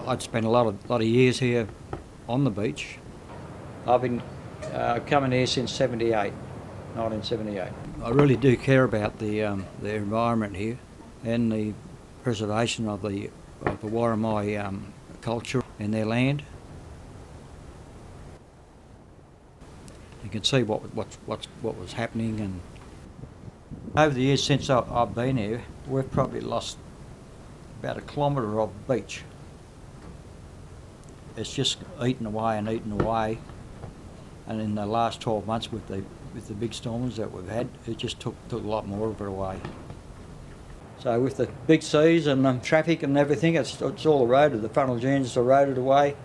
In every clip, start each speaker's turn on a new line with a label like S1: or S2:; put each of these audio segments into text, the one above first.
S1: I'd spent a lot of years here on the beach. I've been coming here since 1978. I really do care about the environment here and the preservation of the Warramai culture and their land. You can see what was happening, and over the years since I've been here, we've probably lost about 1 kilometre of beach. It's just eaten away and eaten away, and in the last 12 months with the big storms that we've had, it just took a lot more of it away. So with the big seas and the traffic and everything, it's all eroded. The frontal dunes are eroded away,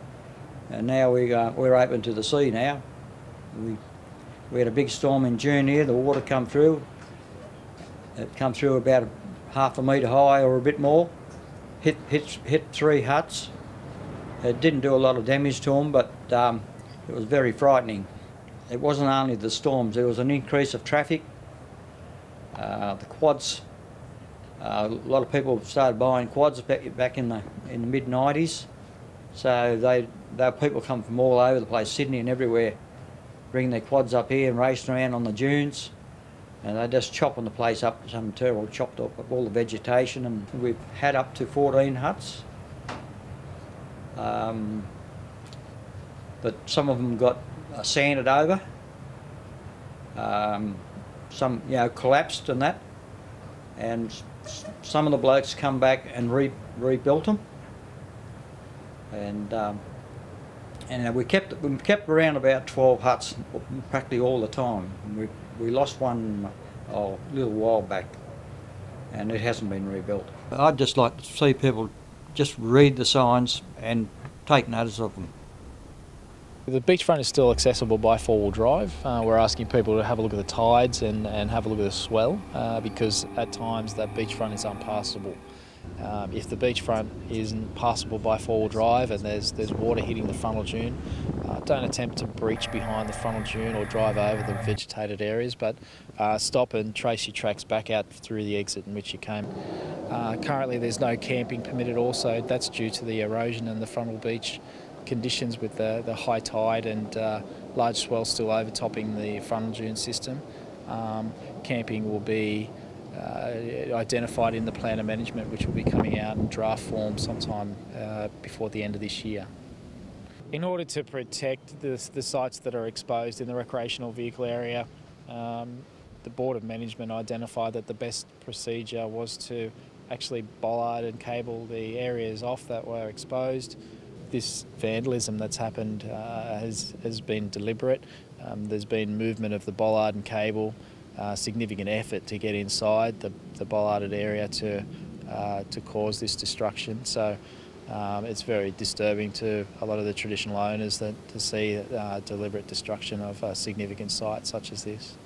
S1: and now we're open to the sea now. We had a big storm in June here. The water come through. It come through about 1/2 metre high or a bit more. Hit 3 huts. It didn't do a lot of damage to them, but it was very frightening. It wasn't only the storms. There was an increase of traffic. The quads. A lot of people started buying quads back in the mid-90s. So they people come from all over the place, Sydney and everywhere, bring their quads up here and racing around on the dunes, and they're just chopping the place up. Some terrible chopped up all the vegetation, and we've had up to 14 huts. But some of them got sanded over. Some collapsed and that, and some of the blokes come back and rebuilt them. And we kept around about 12 huts practically all the time. We lost one a little while back, and it hasn't been rebuilt. I'd just like to see people just read the signs and take notice of them.
S2: The beachfront is still accessible by 4-wheel drive. We're asking people to have a look at the tides and have a look at the swell, because at times that beachfront is unpassable. If the beachfront isn't passable by 4-wheel drive and there's water hitting the frontal dune, don't attempt to breach behind the frontal dune or drive over the vegetated areas, but stop and trace your tracks back out through the exit in which you came. Currently there's no camping permitted also. That's due to the erosion and the frontal beach conditions with the high tide and large swell still overtopping the frontal dune system. Camping will be identified in the plan of management, which will be coming out in draft form sometime before the end of this year. In order to protect the sites that are exposed in the recreational vehicle area, the Board of Management identified that the best procedure was to actually bollard and cable the areas off that were exposed. This vandalism that's happened has been deliberate. There's been movement of the bollard and cable, significant effort to get inside the bollarded area to cause this destruction. So it's very disturbing to a lot of the traditional owners to see deliberate destruction of a significant site such as this.